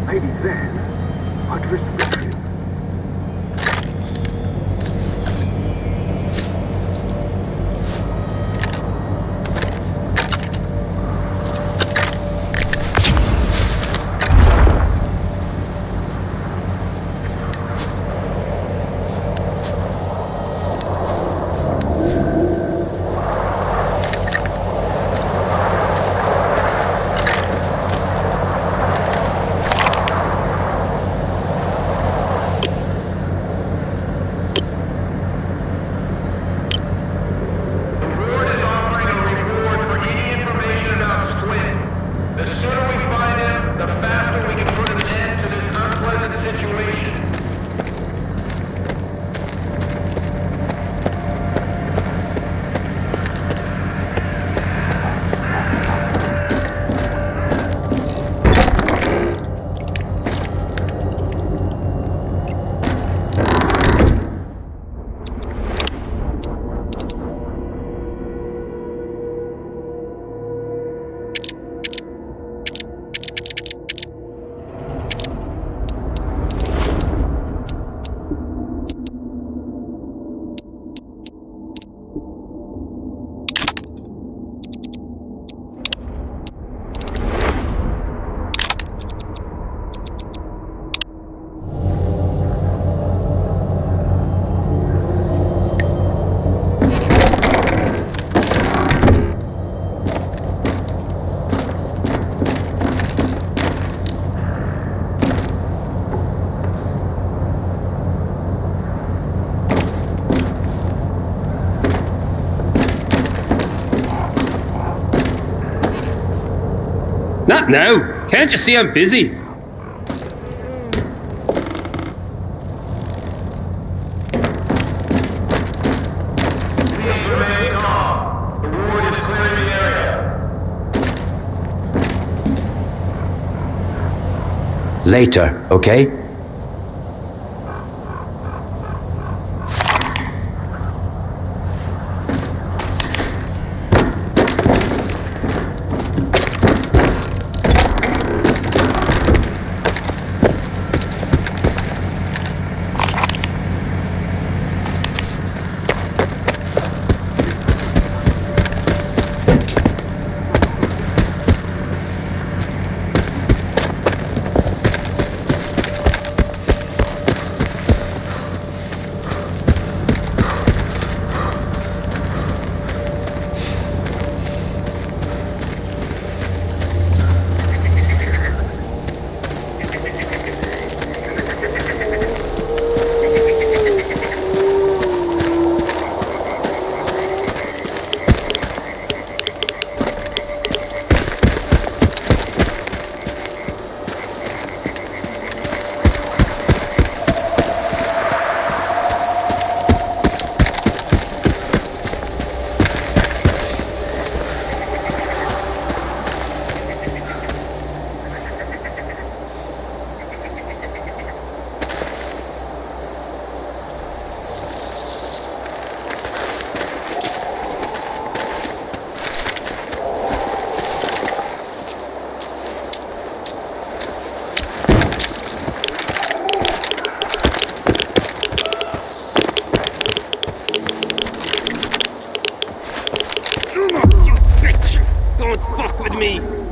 Maybe then I'd respect him. Not now! Can't you see I'm busy? Later, okay?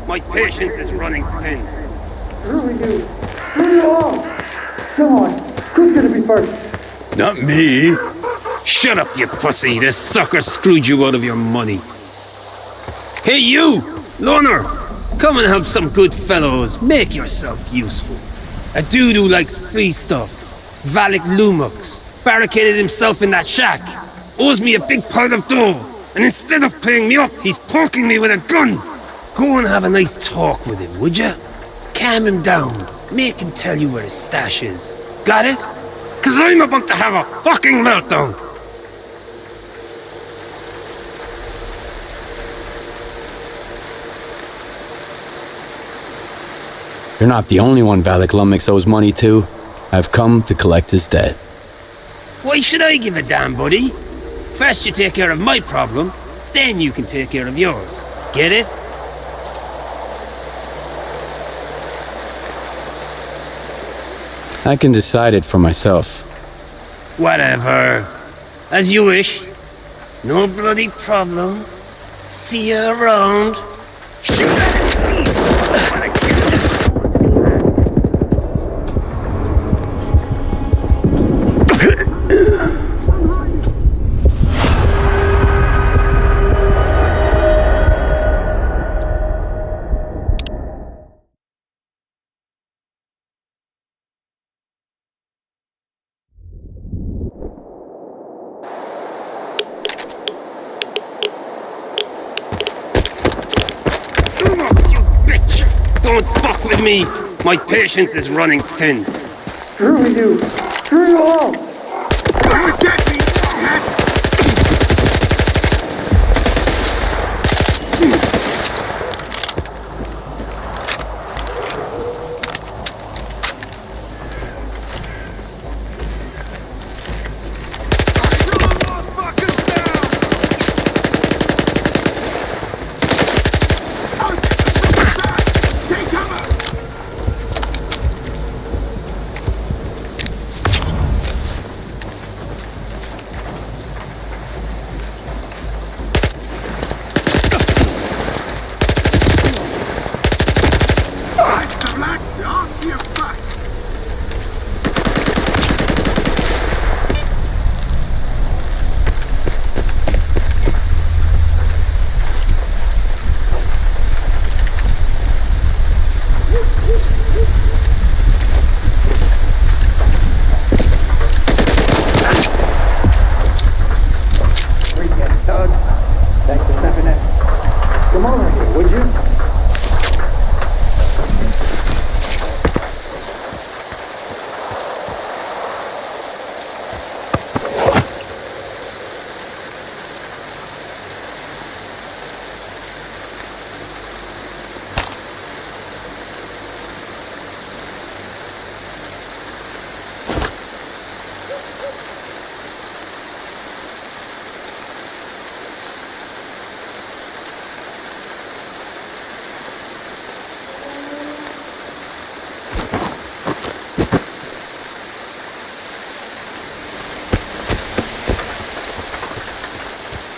My patience is running thin. Screw you! Screw you all! Come on, who's gonna be first? Not me. Shut up, you pussy! This sucker screwed you out of your money. Hey, you! Loner! Come and help some good fellows. Make yourself useful. A dude who likes free stuff. Valak Lumux. Barricaded himself in that shack. Owes me a big pile of dough. And instead of paying me up, he's poking me with a gun. Go and have a nice talk with him, would ya? Calm him down. Make him tell you where his stash is. Got it? 'Cause I'm about to have a fucking meltdown. You're not the only one Valak Lumix owes money to. I've come to collect his debt. Why should I give a damn, buddy? First you take care of my problem, then you can take care of yours. Get it? I can decide it for myself. Whatever. As you wish. No bloody problem. See you around. Don't fuck with me! My patience is running thin. Screw you! Screw you all!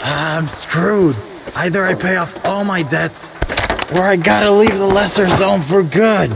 I'm screwed. Either I pay off all my debts, or I gotta leave the lesser zone for good.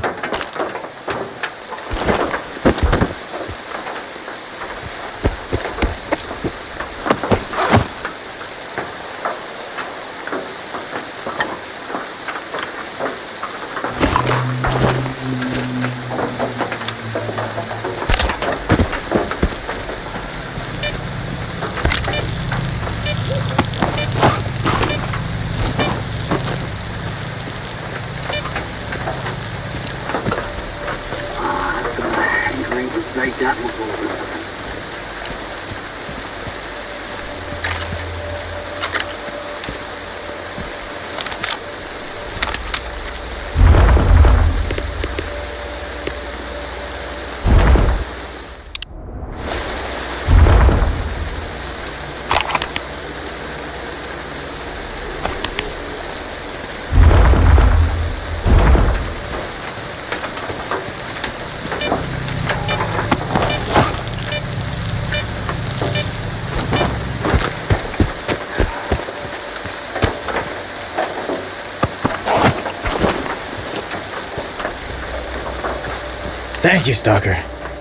Thank you, Stalker.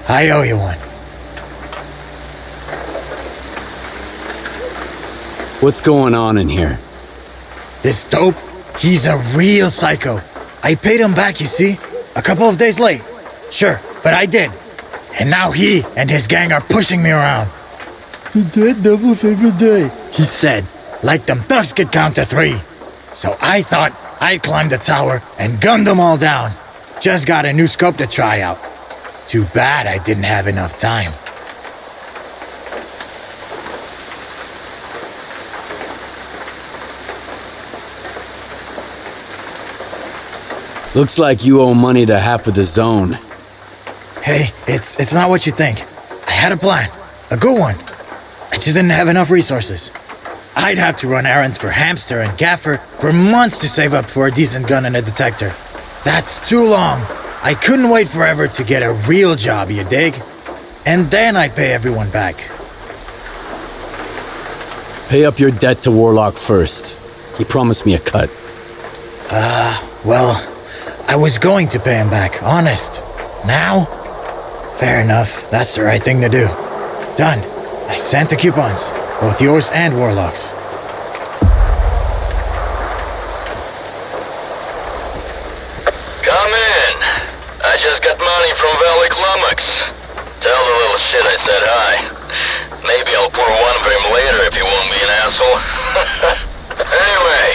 I owe you one. What's going on in here? This dope, he's a real psycho. I paid him back, you see? A couple of days late. Sure, but I did. And now he and his gang are pushing me around. The debt doubles every day, he said. Like them thugs could count to 3. So I thought I'd climb the tower and gun them all down. Just got a new scope to try out. Too bad I didn't have enough time. Looks like you owe money to half of the zone. Hey, it's not what you think. I had a plan. A good one. I just didn't have enough resources. I'd have to run errands for Hamster and Gaffer for months to save up for a decent gun and a detector. That's too long. I couldn't wait forever to get a real job, you dig? And then I'd pay everyone back. Pay up your debt to Warlock first. He promised me a cut. Well, I was going to pay him back, honest. Now? Fair enough, that's the right thing to do. Done. I sent the coupons, both yours and Warlock's. Come in. I just got money from Valley. Tell the little shit I said hi. Maybe I'll pour one for him later if he won't be an asshole. Anyway,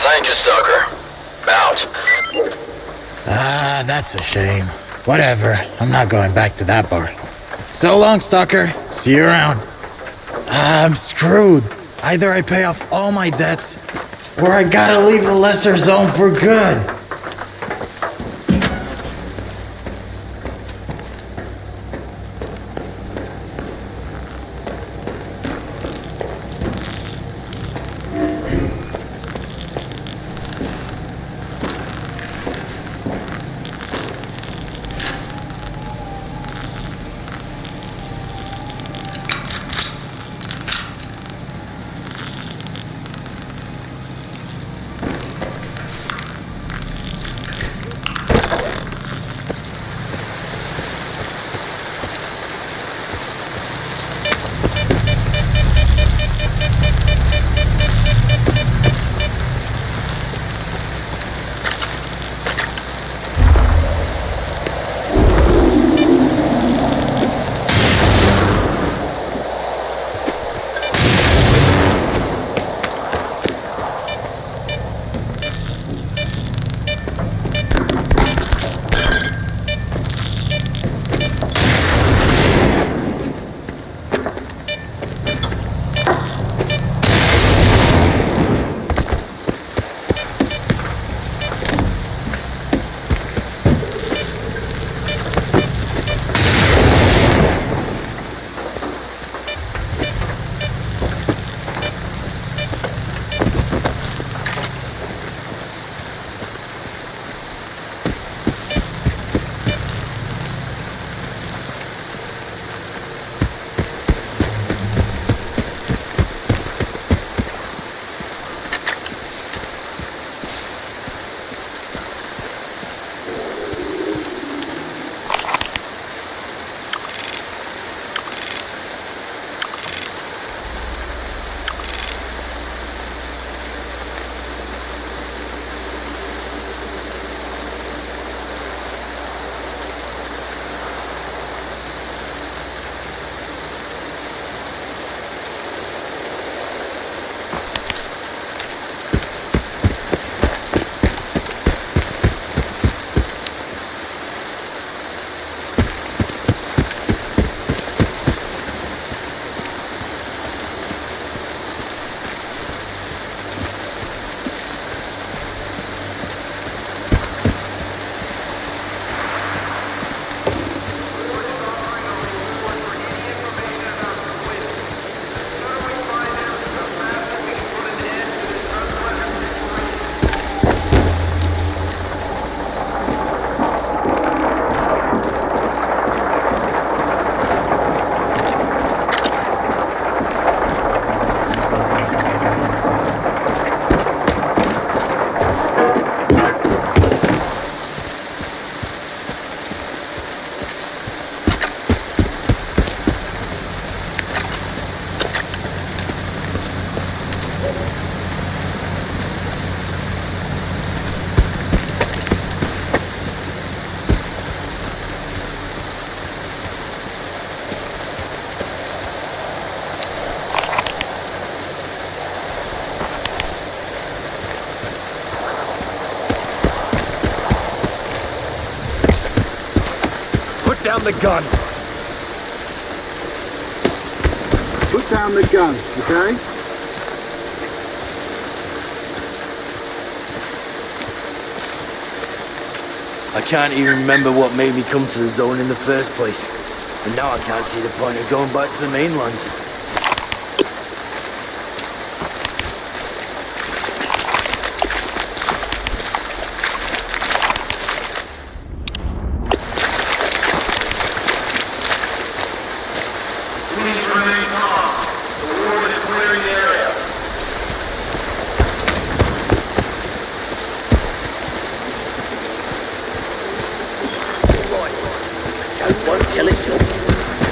thank you, sucker. Out. Ah, that's a shame. Whatever, I'm not going back to that bar. So long, stalker. See you around. I'm screwed. Either I pay off all my debts, or I gotta leave the lesser zone for good. down the gun. Put down the guns, okay? I can't even remember what made me come to the zone in the first place. And now I can't see the point of going back to the mainland.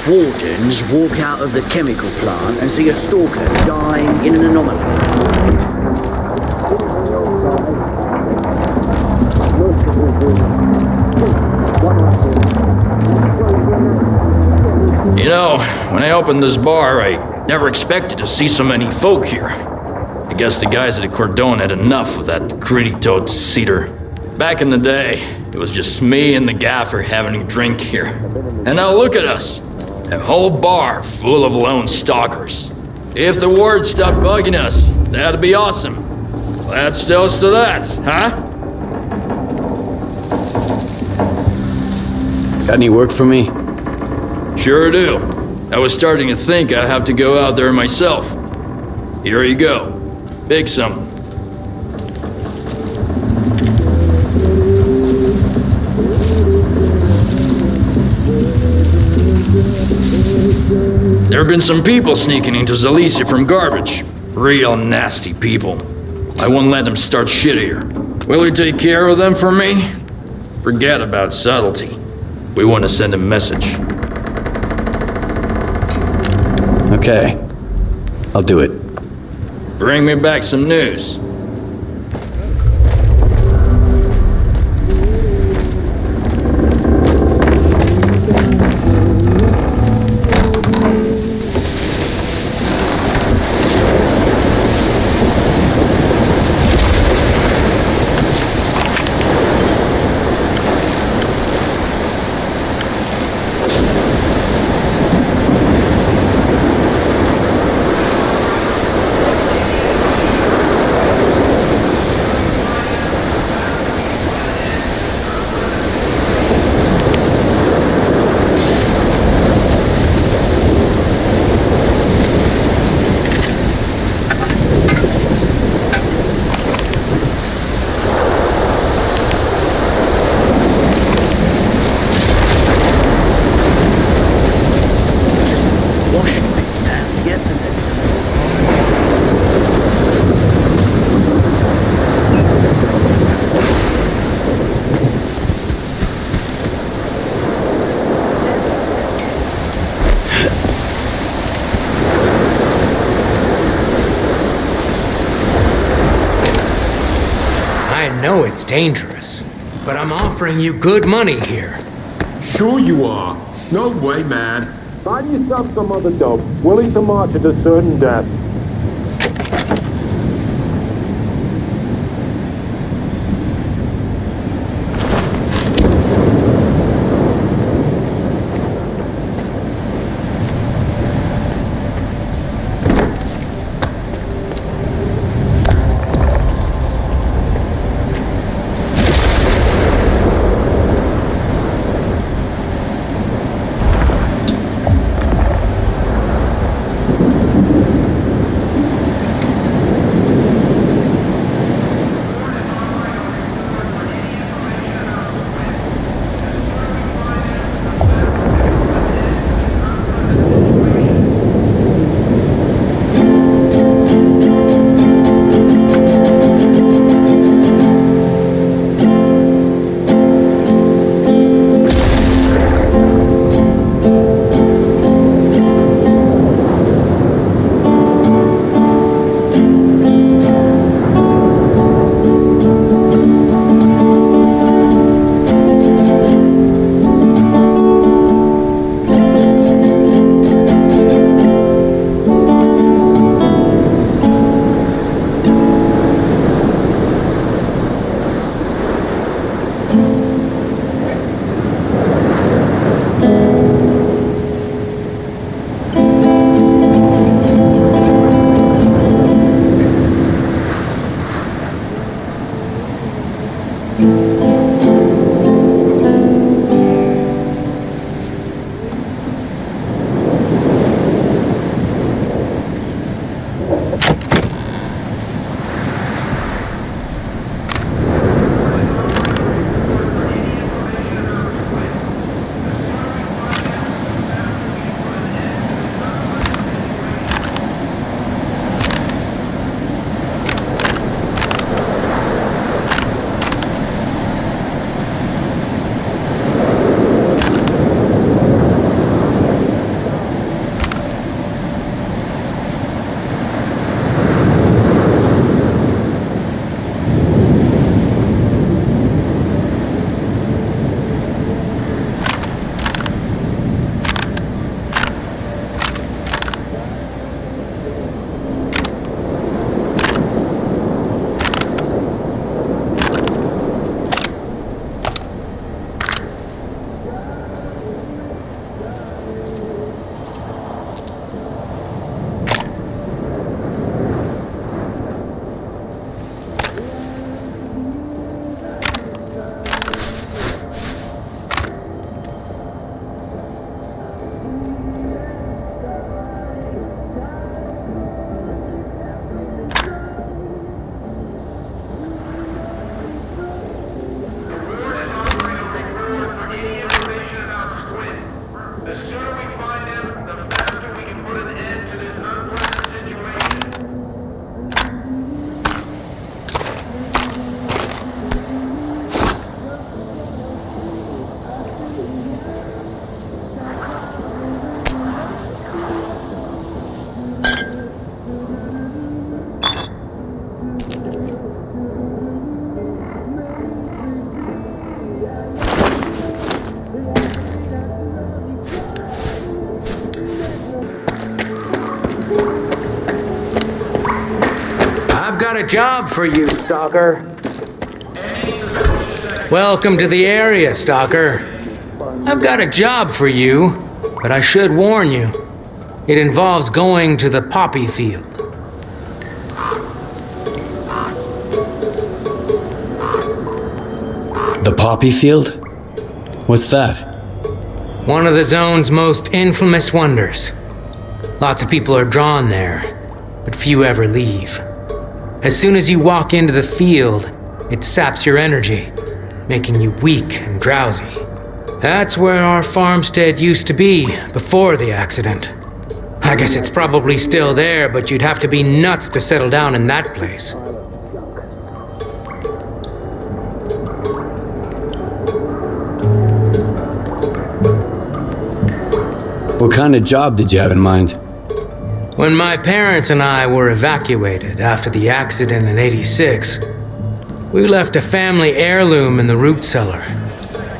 Wardens walk out of the chemical plant and see a stalker dying in an anomaly. You know, when I opened this bar, I never expected to see so many folk here. I guess the guys at the Cordon had enough of that gritty-toed cedar. Back in the day, it was just me and the gaffer having a drink here. And now look at us. A whole bar full of lone stalkers. If the word stopped bugging us, that'd be awesome. Let's toast to that, huh? Got any work for me? Sure do. I was starting to think I'd have to go out there myself. Here you go. Big something. There have been some people sneaking into Zalicia from garbage. Real nasty people. I won't let them start shit here. Will you take care of them for me? Forget about subtlety. We want to send a message. Okay. I'll do it. Bring me back some news. I know it's dangerous, but I'm offering you good money here. Sure you are. No way, man. Find yourself some other dope, willing to march it to certain death. got a job for you, Stalker. Welcome to the area, Stalker. I've got a job for you, but I should warn you. It involves going to the poppy field. The poppy field? What's that? One of the zone's most infamous wonders. Lots of people are drawn there, but few ever leave. As soon as you walk into the field, it saps your energy, making you weak and drowsy. That's where our farmstead used to be before the accident. I guess it's probably still there, but you'd have to be nuts to settle down in that place. What kind of job did you have in mind? When my parents and I were evacuated after the accident in '86, we left a family heirloom in the root cellar.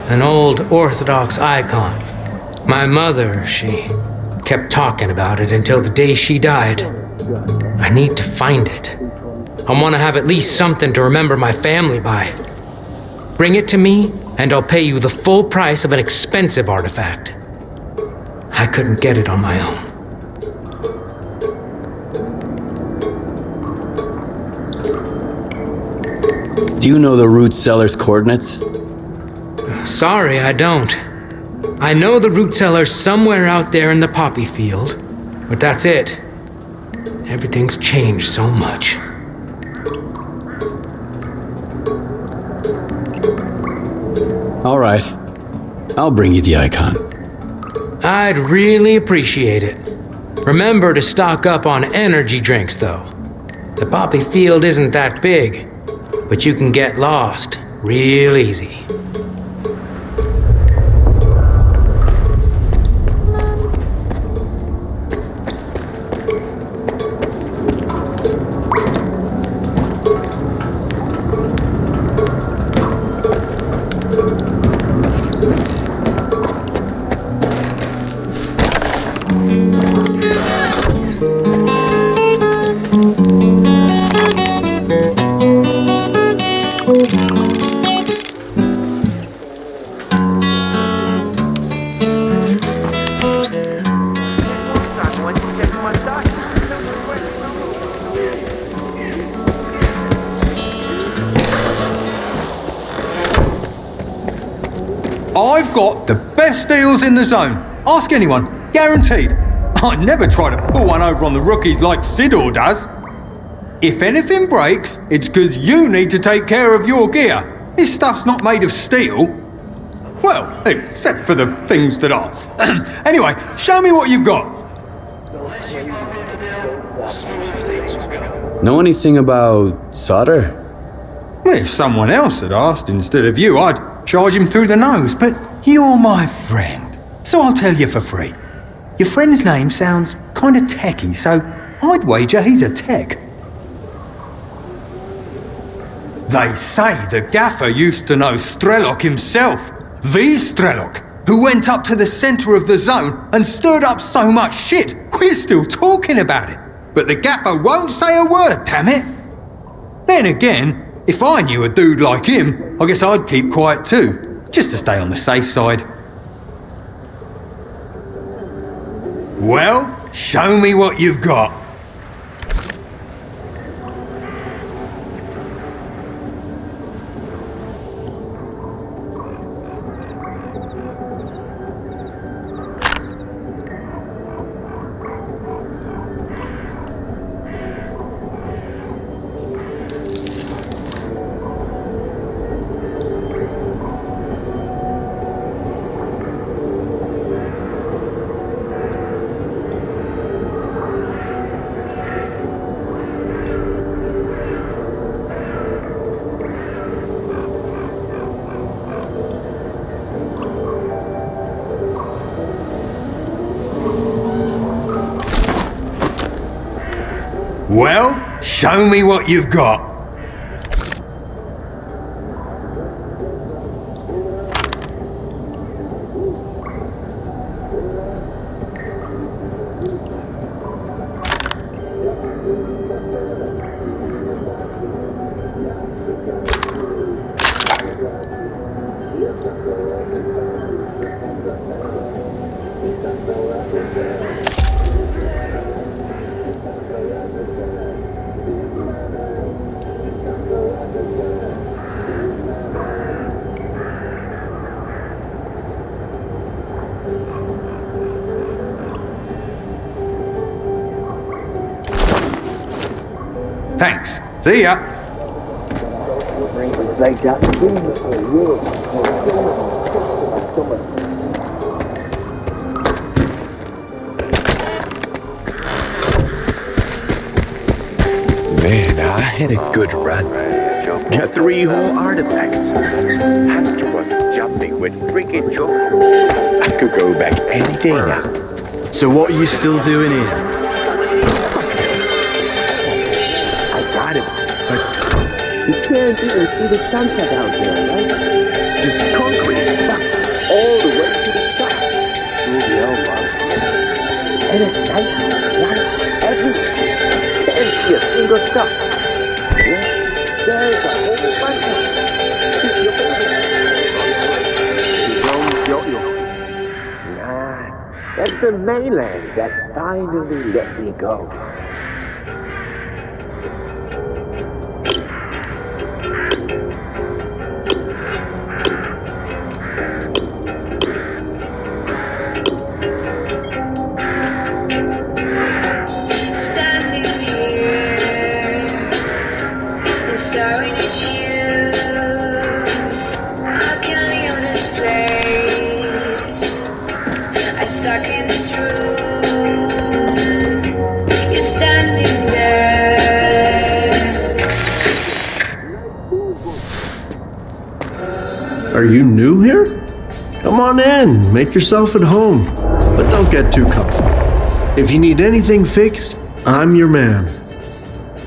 An old Orthodox icon. My mother, she kept talking about it until the day she died. I need to find it. I want to have at least something to remember my family by. Bring it to me, and I'll pay you the full price of an expensive artifact. I couldn't get it on my own. Do you know the root cellar's coordinates? Sorry, I don't. I know the root cellar's somewhere out there in the poppy field, but that's it. Everything's changed so much. All right. I'll bring you the icon. I'd really appreciate it. Remember to stock up on energy drinks, though. The poppy field isn't that big, but you can get lost real easy. I've got the best deals in the zone. Ask anyone. Guaranteed. I never try to pull one over on the rookies like Sidor does. If anything breaks, it's because you need to take care of your gear. This stuff's not made of steel. Well, except for the things that are. Anyway, show me what you've got. Know anything about solder? If someone else had asked instead of you, I'd charge him through the nose, but you're my friend, so I'll tell you for free. Your friend's name sounds kind of techy, so I'd wager he's a tech. They say the gaffer used to know S.T.A.L.K.E.R himself, the S.T.A.L.K.E.R, who went up to the centre of the zone and stirred up so much shit, we're still talking about it. But the gaffer won't say a word, damn it. Then again, if I knew a dude like him, I guess I'd keep quiet too, just to stay on the safe side. Well, show me what you've got. Well, show me what you've got. Thanks. See ya. Man, I had a good run. Got 3 whole artifacts. Hamster was jumping with freaking joy. I could go back any day now. So what are you still doing here? I got it, but you can't even see the sunset out there, right? Just concrete stuff all the way to the top. Through the L1. And it's nice, right? Everywhere. Can't see a single stop. Yeah, there's a whole bunch of Nah, that's the mainland that finally let me go. Are you new here? Come on in, make yourself at home, but don't get too comfy. If you need anything fixed, I'm your man.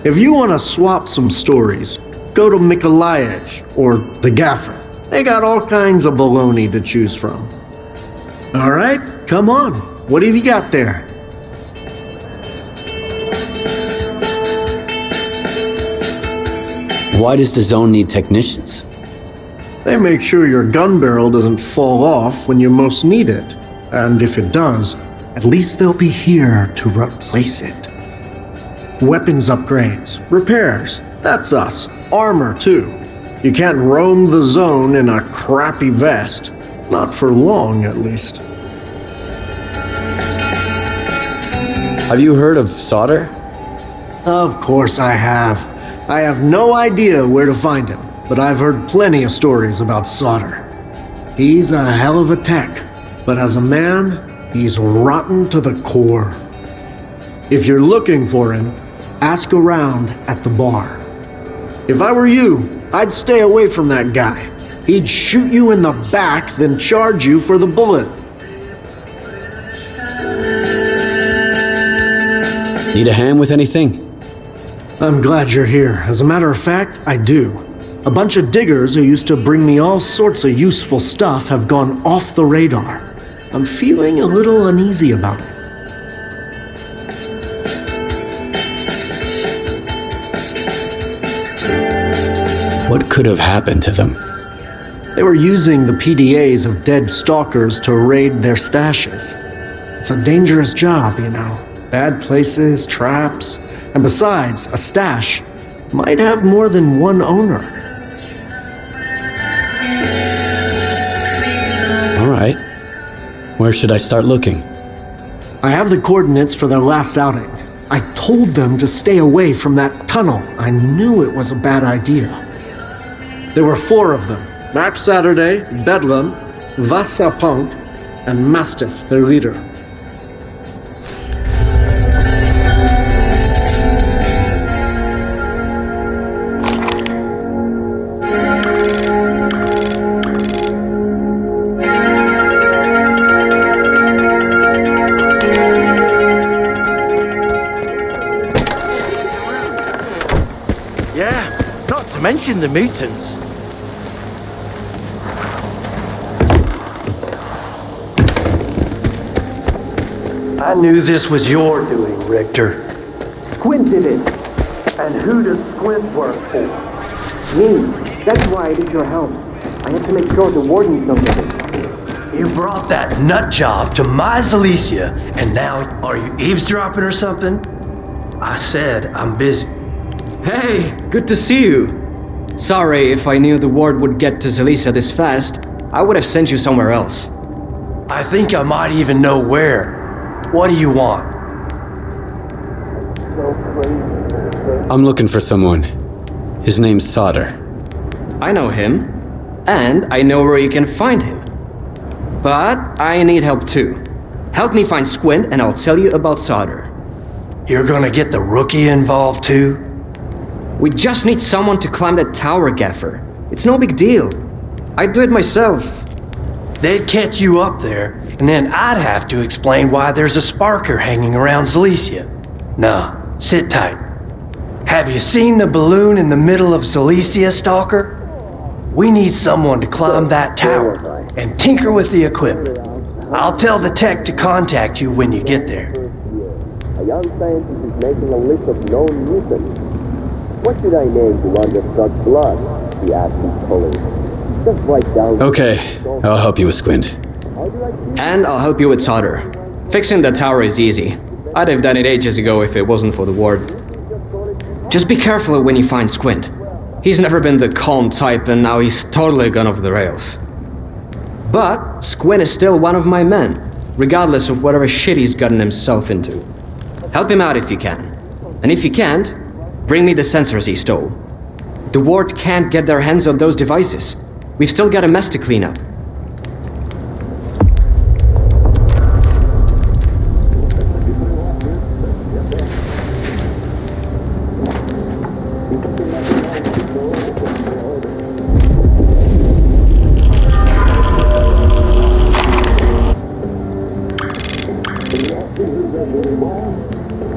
If you want to swap some stories, go to Mikolayich or the Gaffer. They got all kinds of baloney to choose from. All right, come on. What have you got there? Why does the zone need technicians? They make sure your gun barrel doesn't fall off when you most need it. And if it does, at least they'll be here to replace it. Weapons upgrades, repairs, that's us. Armor, too. You can't roam the zone in a crappy vest. Not for long, at least. Have you heard of S.T.A.L.K.E.R? Of course I have. I have no idea where to find him, but I've heard plenty of stories about S.T.A.L.K.E.R. He's a hell of a tech, but as a man, he's rotten to the core. If you're looking for him, ask around at the bar. If I were you, I'd stay away from that guy. He'd shoot you in the back, then charge you for the bullet. Need a hand with anything? I'm glad you're here. As a matter of fact, I do. A bunch of diggers who used to bring me all sorts of useful stuff have gone off the radar. I'm feeling a little uneasy about it. What could have happened to them? They were using the PDAs of dead stalkers to raid their stashes. It's a dangerous job, you know. Bad places, traps, and besides, a stash might have more than one owner. All right. Where should I start looking? I have the coordinates for their last outing. I told them to stay away from that tunnel. I knew it was a bad idea. There were 4 of them. Max Saturday, Bedlam, Vasa Punk, and Mastiff, their leader. Yeah, not to mention the mutants. I knew this was your doing, Richter. Squint did it. And who does Squint work for? Me. That's why I need your help. I have to make sure the wardens don't get it. You brought that nut job to my Zalicia, and now are you eavesdropping or something? I said I'm busy. Hey, good to see you. Sorry, if I knew the word would get to Zalicia this fast, I would have sent you somewhere else. I think I might even know where. What do you want? I'm looking for someone. His name's S.T.A.L.K.E.R. I know him, and I know where you can find him. But I need help too. Help me find Squint and I'll tell you about S.T.A.L.K.E.R. You're gonna get the rookie involved too? We just need someone to climb that tower, Gaffer. It's no big deal. I'd do it myself. They'd catch you up there, and then I'd have to explain why there's a sparker hanging around Zalicia. Nah, sit tight. Have you seen the balloon in the middle of Zalicia, S.T.A.L.K.E.R.? We need someone to climb that tower and tinker with the equipment. I'll tell the tech to contact you when you get there. A young scientist is making a list of known mutants. What should I name to one that sucks blood? He asked his colleague. Just write down... Okay, I'll help you with Squint. And I'll help you with S.T.A.L.K.E.R. Fixing the tower is easy. I'd have done it ages ago if it wasn't for the ward. Just be careful when you find Squint. He's never been the calm type and now he's totally gone off the rails. But Squint is still one of my men, regardless of whatever shit he's gotten himself into. Help him out if you can. And if you can't, bring me the sensors he stole. The ward can't get their hands on those devices. We've still got a mess to clean up.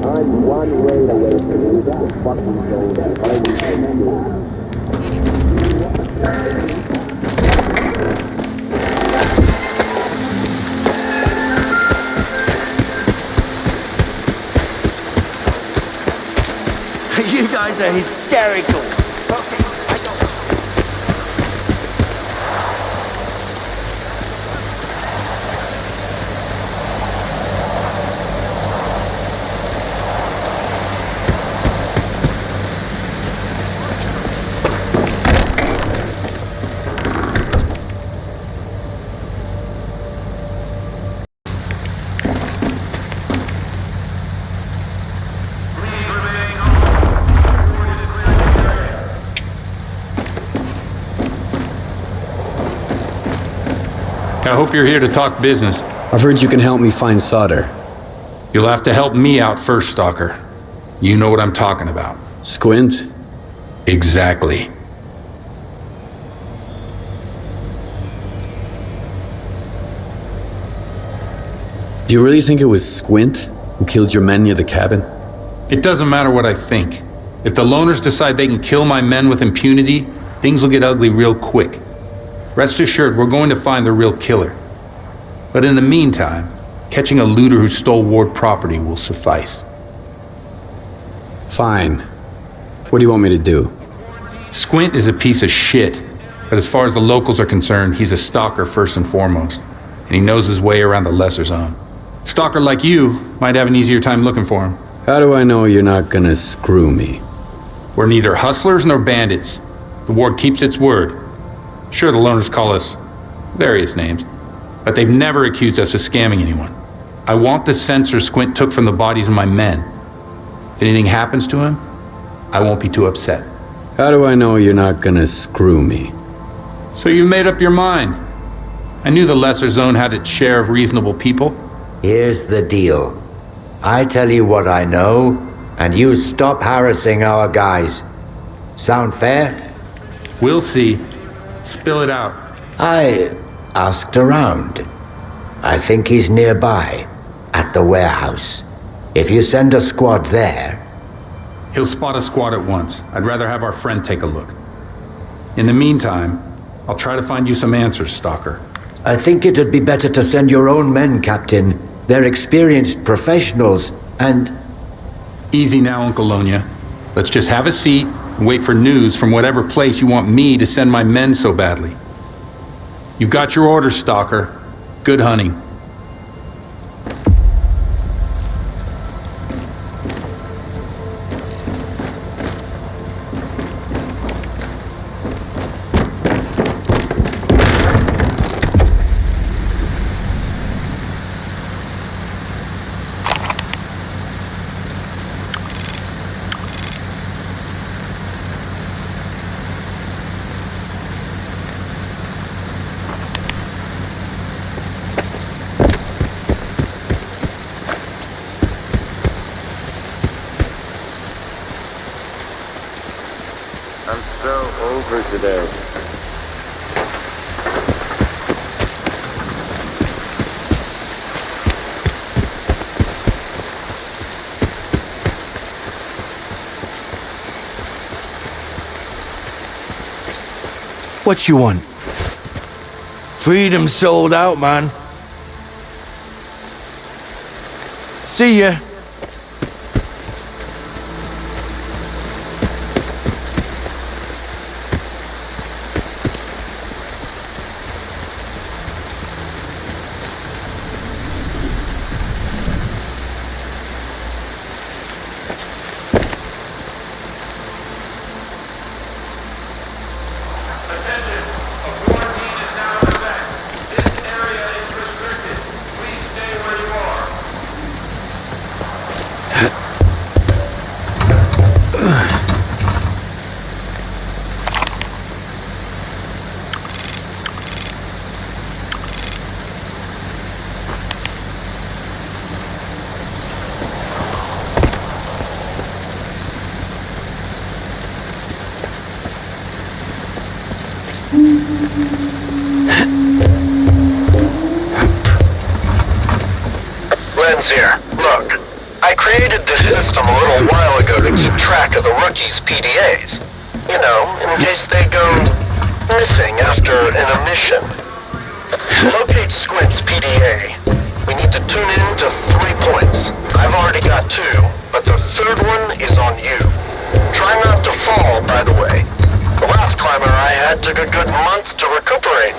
I'm one way away from the fucking zone. You guys are hysterical. I hope you're here to talk business. I've heard you can help me find S.T.A.L.K.E.R. You'll have to help me out first, Stalker. You know what I'm talking about. Squint? Exactly. Do you really think it was Squint who killed your men near the cabin? It doesn't matter what I think. If the loners decide they can kill my men with impunity, things will get ugly real quick. Rest assured, we're going to find the real killer. But in the meantime, catching a looter who stole ward property will suffice. Fine. What do you want me to do? Squint is a piece of shit, but as far as the locals are concerned, he's a stalker first and foremost, and he knows his way around the lesser zone. A stalker like you might have an easier time looking for him. How do I know you're not gonna screw me? We're neither hustlers nor bandits. The ward keeps its word. Sure, the loners call us various names, but they've never accused us of scamming anyone. I want the sensor Squint took from the bodies of my men. If anything happens to him, I won't be too upset. How do I know you're not gonna screw me? So you made up your mind. I knew the lesser zone had its share of reasonable people. Here's the deal. I tell you what I know, and you stop harassing our guys. Sound fair? We'll see. Spill it out. I asked around. I think he's nearby, at the warehouse. If you send a squad there... He'll spot a squad at once. I'd rather have our friend take a look. In the meantime, I'll try to find you some answers, Stalker. I think it'd be better to send your own men, Captain. They're experienced professionals, and... Easy now, Uncle Lonia. Let's just have a seat and wait for news from whatever place you want me to send my men so badly. You've got your orders, Stalker. Good hunting. I'm so over today. What you want? Freedom sold out, man. See ya. Len's here. Look, I created this system a little while ago to keep track of the rookies' PDAs. You know, in case they go missing after an emission. To locate Squint's PDA, we need to tune in to 3 points. I've already got 2, but the third one is on you. Try not to fall, by the way. The last climber I had took a good month to recuperate.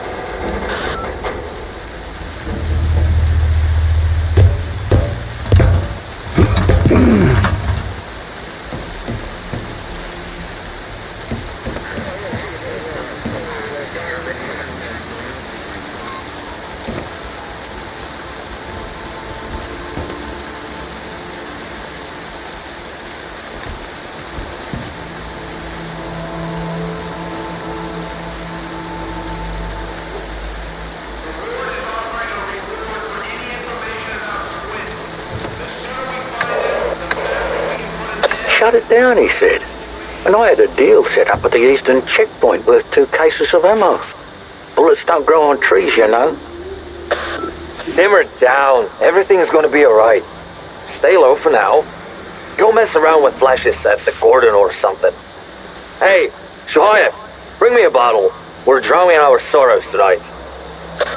Shut it down, he said. And I had a deal set up at the eastern checkpoint worth 2 cases of ammo. Bullets don't grow on trees, you know. Simmer down. Everything's gonna be alright. Stay low for now. Go mess around with flashes at the Gordon or something. Hey, Shoya, bring me a bottle. We're drowning our sorrows tonight.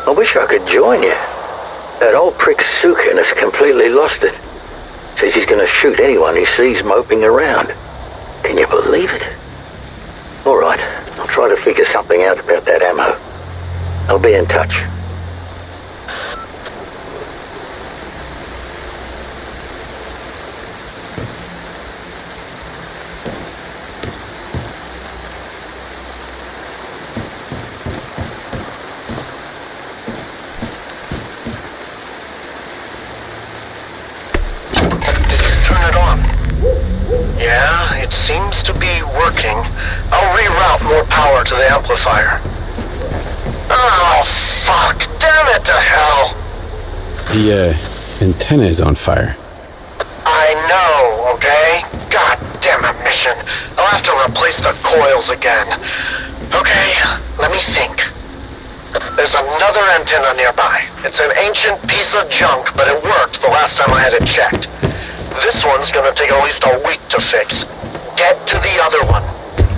I wish I could join you. That old prick Sukin has completely lost it. Says he's gonna shoot anyone he sees moping around. Can you believe it? All right, I'll try to figure something out about that ammo. I'll be in touch. Yeah, it seems to be working. I'll reroute more power to the amplifier. Oh, fuck! Damn it to hell! The, antenna is on fire. I know, okay? God damn it, mission. I'll have to replace the coils again. Okay, let me think. There's another antenna nearby. It's an ancient piece of junk, but it worked the last time I had it checked. This one's gonna take at least a week to fix. Get to the other one.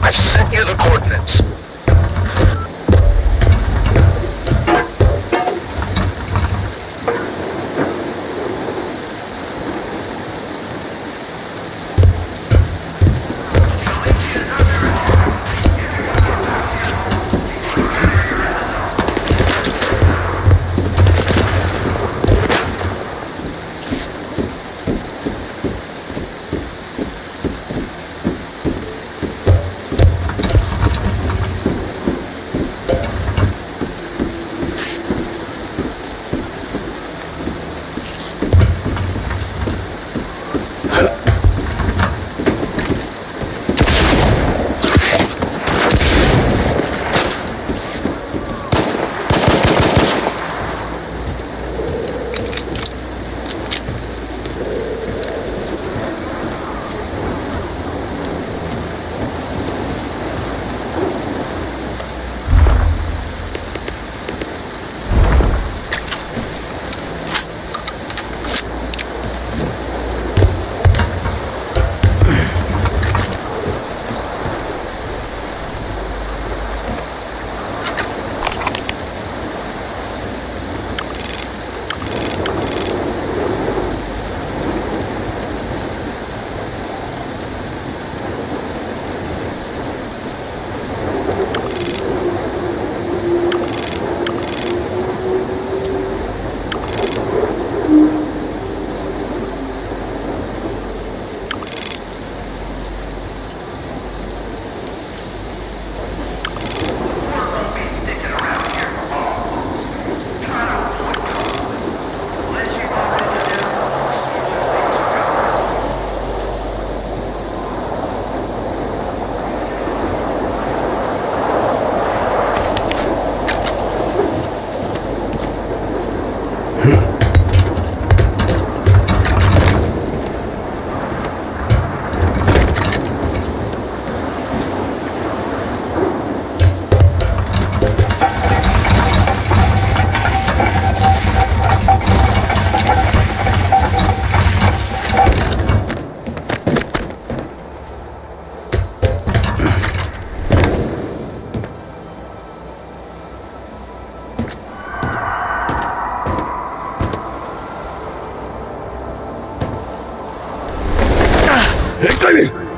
I've sent you the coordinates. Come here!